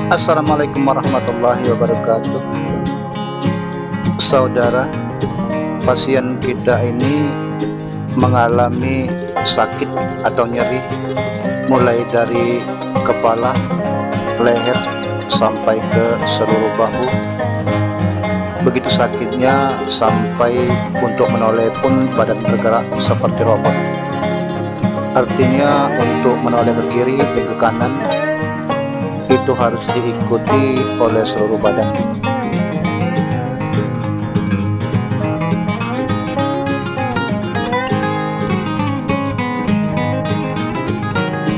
Assalamualaikum warahmatullahi wabarakatuh. Saudara, pasien kita ini mengalami sakit atau nyeri mulai dari kepala, leher sampai ke seluruh bahu. Begitu sakitnya sampai untuk menoleh pun badan bergerak seperti robot. Artinya untuk menoleh ke kiri dan ke kanan itu harus diikuti oleh seluruh badan.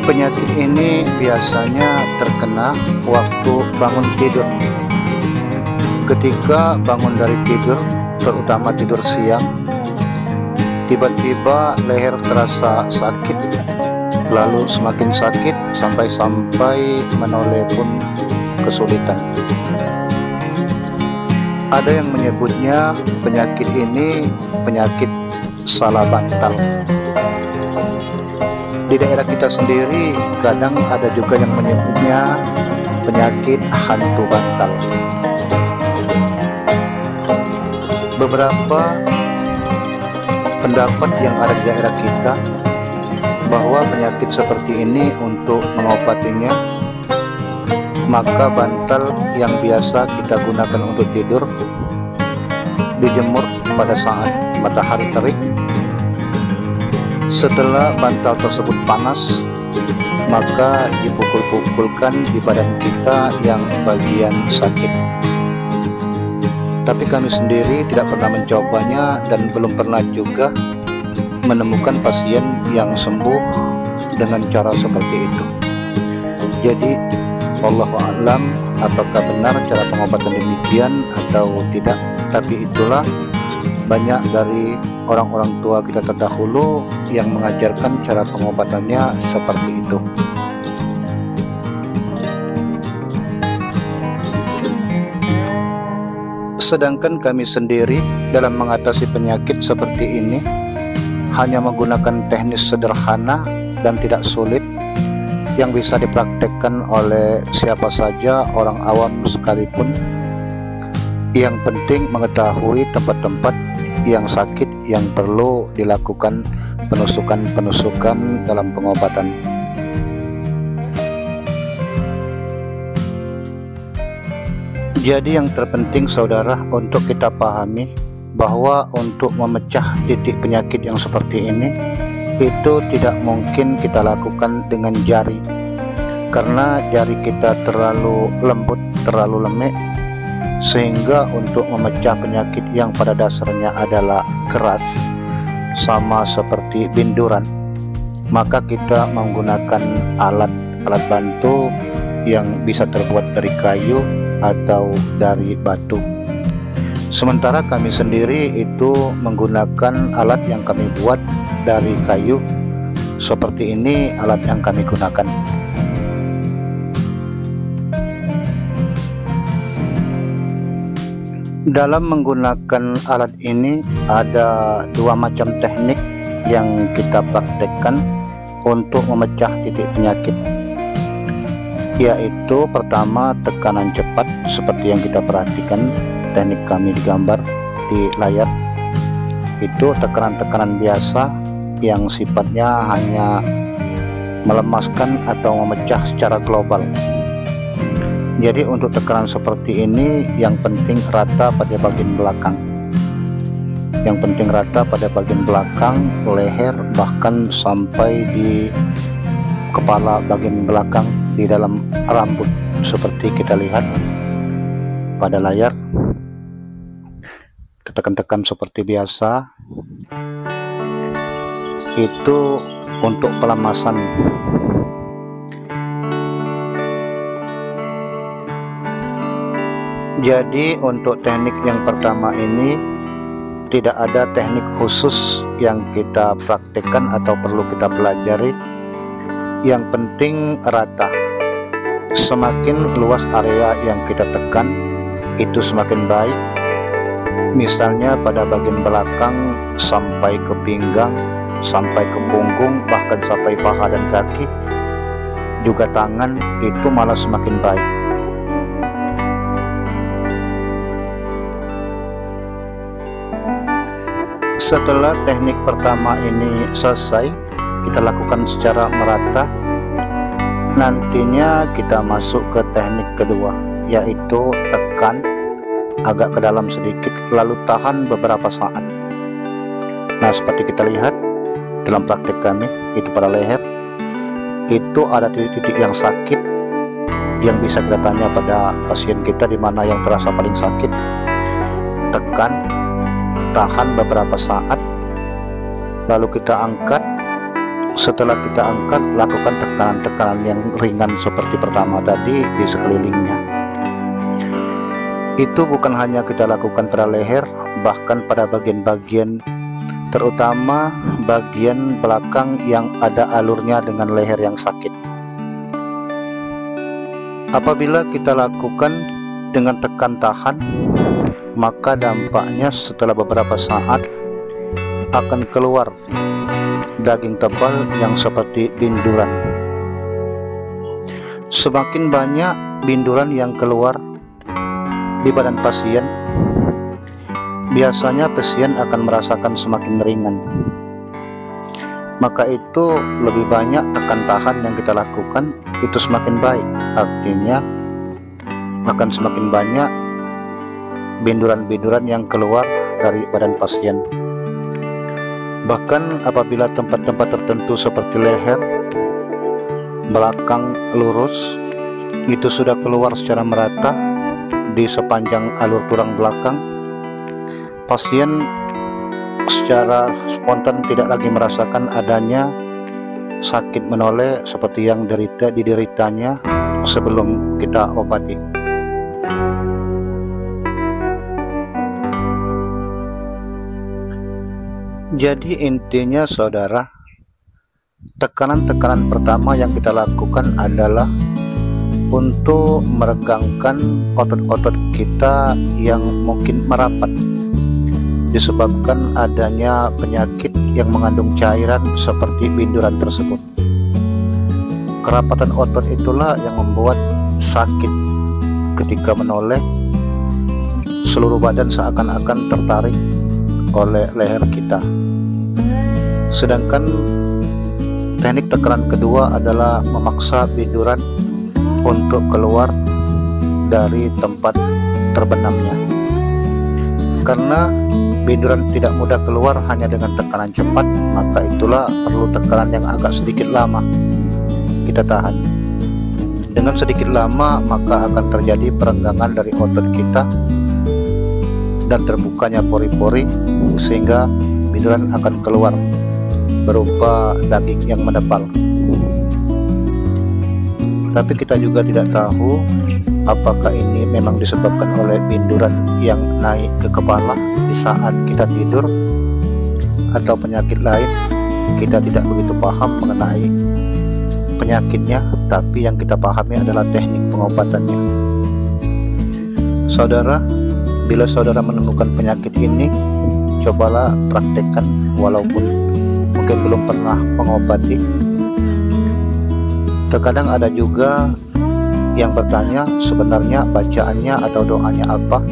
Penyakit ini biasanya terkena waktu bangun tidur. Ketika bangun dari tidur, terutama tidur siang, tiba-tiba leher terasa sakit, lalu semakin sakit sampai menoleh pun kesulitan. Ada yang menyebutnya penyakit ini penyakit salah bantal. Di daerah kita sendiri kadang ada juga yang menyebutnya penyakit hantu bantal. Beberapa pendapat yang ada di daerah kita bahwa penyakit seperti ini untuk mengobatinya, maka bantal yang biasa kita gunakan untuk tidur dijemur pada saat matahari terik. Setelah bantal tersebut panas, maka dipukul-pukulkan di badan kita yang bagian sakit. Tapi kami sendiri tidak pernah mencobanya dan belum pernah juga menemukan pasien yang sembuh dengan cara seperti itu. Jadi wallahu a'lam apakah benar cara pengobatan demikian atau tidak, tapi itulah banyak dari orang-orang tua kita terdahulu yang mengajarkan cara pengobatannya seperti itu. Sedangkan kami sendiri dalam mengatasi penyakit seperti ini hanya menggunakan teknis sederhana dan tidak sulit yang bisa dipraktekkan oleh siapa saja, orang awam sekalipun. Yang penting mengetahui tempat-tempat yang sakit yang perlu dilakukan penusukan-penusukan dalam pengobatan. Jadi yang terpenting saudara untuk kita pahami bahwa untuk memecah titik penyakit yang seperti ini itu tidak mungkin kita lakukan dengan jari, karena jari kita terlalu lembut, terlalu lembek, sehingga untuk memecah penyakit yang pada dasarnya adalah keras sama seperti binduran, maka kita menggunakan alat bantu yang bisa terbuat dari kayu atau dari batu. Sementara kami sendiri itu menggunakan alat yang kami buat dari kayu. Seperti ini alat yang kami gunakan. Dalam menggunakan alat ini ada dua macam teknik yang kita praktekkan untuk memecah titik penyakit, yaitu pertama tekanan cepat seperti yang kita perhatikan teknik kami digambar di layar. Itu tekanan-tekanan biasa yang sifatnya hanya melemaskan atau memecah secara global. Jadi untuk tekanan seperti ini yang penting rata pada bagian belakang, yang penting rata pada bagian belakang, leher, bahkan sampai di kepala bagian belakang di dalam rambut seperti kita lihat pada layar. Tekan-tekan seperti biasa. Itu untuk pelemasan. Jadi untuk teknik yang pertama ini tidak ada teknik khusus yang kita praktekkan atau perlu kita pelajari. Yang penting rata. Semakin luas area yang kita tekan itu semakin baik. Misalnya pada bagian belakang sampai ke pinggang, sampai ke punggung, bahkan sampai paha dan kaki, juga tangan, itu malah semakin baik. Setelah teknik pertama ini selesai, kita lakukan secara merata. Nantinya kita masuk ke teknik kedua, yaitu tekan agak ke dalam sedikit lalu tahan beberapa saat. Nah, seperti kita lihat dalam praktek kami, itu pada leher itu ada titik-titik yang sakit yang bisa kita tanya pada pasien kita di mana yang terasa paling sakit. Tekan, tahan beberapa saat, lalu kita angkat. Setelah kita angkat, lakukan tekanan-tekanan yang ringan seperti pertama tadi di sekelilingnya. Itu bukan hanya kita lakukan pada leher, bahkan pada bagian-bagian, terutama bagian belakang yang ada alurnya dengan leher yang sakit. Apabila kita lakukan dengan tekan tahan, maka dampaknya setelah beberapa saat akan keluar daging tebal yang seperti binduran. Semakin banyak binduran yang keluar di badan pasien, biasanya pasien akan merasakan semakin ringan. Maka itu lebih banyak tekan tahan yang kita lakukan, itu semakin baik. Artinya akan semakin banyak binduran-binduran yang keluar dari badan pasien. Bahkan apabila tempat-tempat tertentu seperti leher, belakang lurus, itu sudah keluar secara merata di sepanjang alur tulang belakang, pasien secara spontan tidak lagi merasakan adanya sakit menoleh seperti yang dideritanya sebelum kita obati. Jadi intinya saudara, tekanan-tekanan pertama yang kita lakukan adalah untuk meregangkan otot-otot kita yang mungkin merapat disebabkan adanya penyakit yang mengandung cairan seperti binduran tersebut. Kerapatan otot itulah yang membuat sakit ketika menoleh. Seluruh badan seakan-akan tertarik oleh leher kita. Sedangkan teknik tekanan kedua adalah memaksa binduran untuk keluar dari tempat terbenamnya. Karena binduran tidak mudah keluar hanya dengan tekanan cepat, maka itulah perlu tekanan yang agak sedikit lama kita tahan. Dengan sedikit lama maka akan terjadi perenggangan dari otot kita dan terbukanya pori-pori sehingga binduran akan keluar berupa daging yang menebal. Tapi kita juga tidak tahu apakah ini memang disebabkan oleh binduran yang naik ke kepala di saat kita tidur atau penyakit lain. Kita tidak begitu paham mengenai penyakitnya, tapi yang kita pahami adalah teknik pengobatannya. Saudara, bila saudara menemukan penyakit ini, cobalah praktekkan walaupun mungkin belum pernah mengobati. Terkadang ada juga yang bertanya sebenarnya bacaannya atau doanya apa.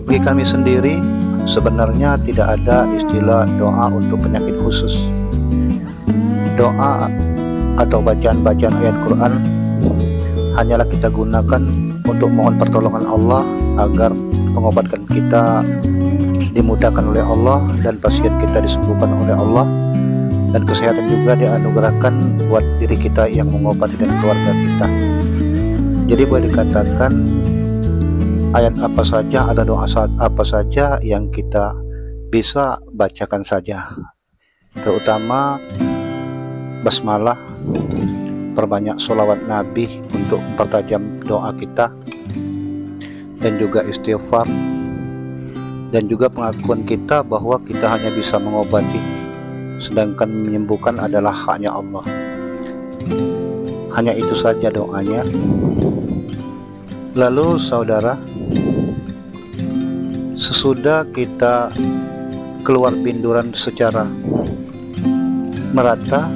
Bagi kami sendiri sebenarnya tidak ada istilah doa untuk penyakit khusus. Doa atau bacaan-bacaan ayat Quran hanyalah kita gunakan untuk mohon pertolongan Allah agar pengobatan kita dimudahkan oleh Allah dan pasien kita disembuhkan oleh Allah, dan kesehatan juga dianugerahkan buat diri kita yang mengobati dan keluarga kita. Jadi boleh dikatakan ayat apa saja atau doa apa saja yang kita bisa bacakan saja, terutama basmalah, perbanyak sholawat Nabi untuk mempertajam doa kita, dan juga istighfar, dan juga pengakuan kita bahwa kita hanya bisa mengobati, sedangkan menyembuhkan adalah haknya Allah. Hanya itu saja doanya. Lalu saudara, sesudah kita keluar binduran secara merata,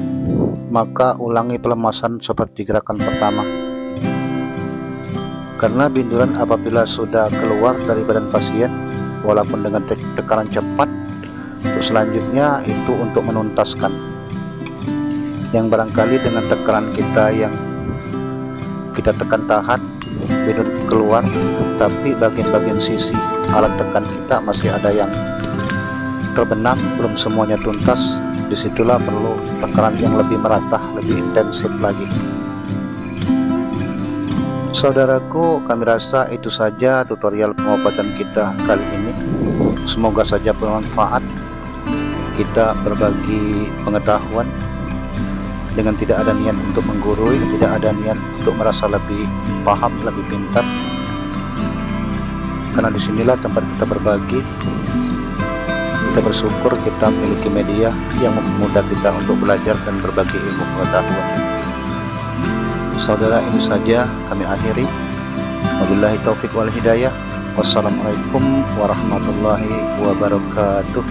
maka ulangi pelemasan seperti gerakan pertama. Karena binduran apabila sudah keluar dari badan pasien, walaupun dengan tekanan cepat. Untuk selanjutnya itu untuk menuntaskan yang barangkali dengan tekanan kita yang kita tekan tahan belum keluar, tapi bagian-bagian sisi alat tekan kita masih ada yang terbenam, belum semuanya tuntas. Disitulah perlu tekanan yang lebih merata, lebih intensif lagi. Saudaraku, kami rasa itu saja tutorial pengobatan kita kali ini. Semoga saja bermanfaat. Kita berbagi pengetahuan dengan tidak ada niat untuk menggurui, tidak ada niat untuk merasa lebih paham, lebih pintar. Karena disinilah tempat kita berbagi. Kita bersyukur kita memiliki media yang mempermudah kita untuk belajar dan berbagi ilmu pengetahuan. Saudara, ini saja kami akhiri. Wabillahi taufik wal hidayah. Wassalamualaikum warahmatullahi wabarakatuh.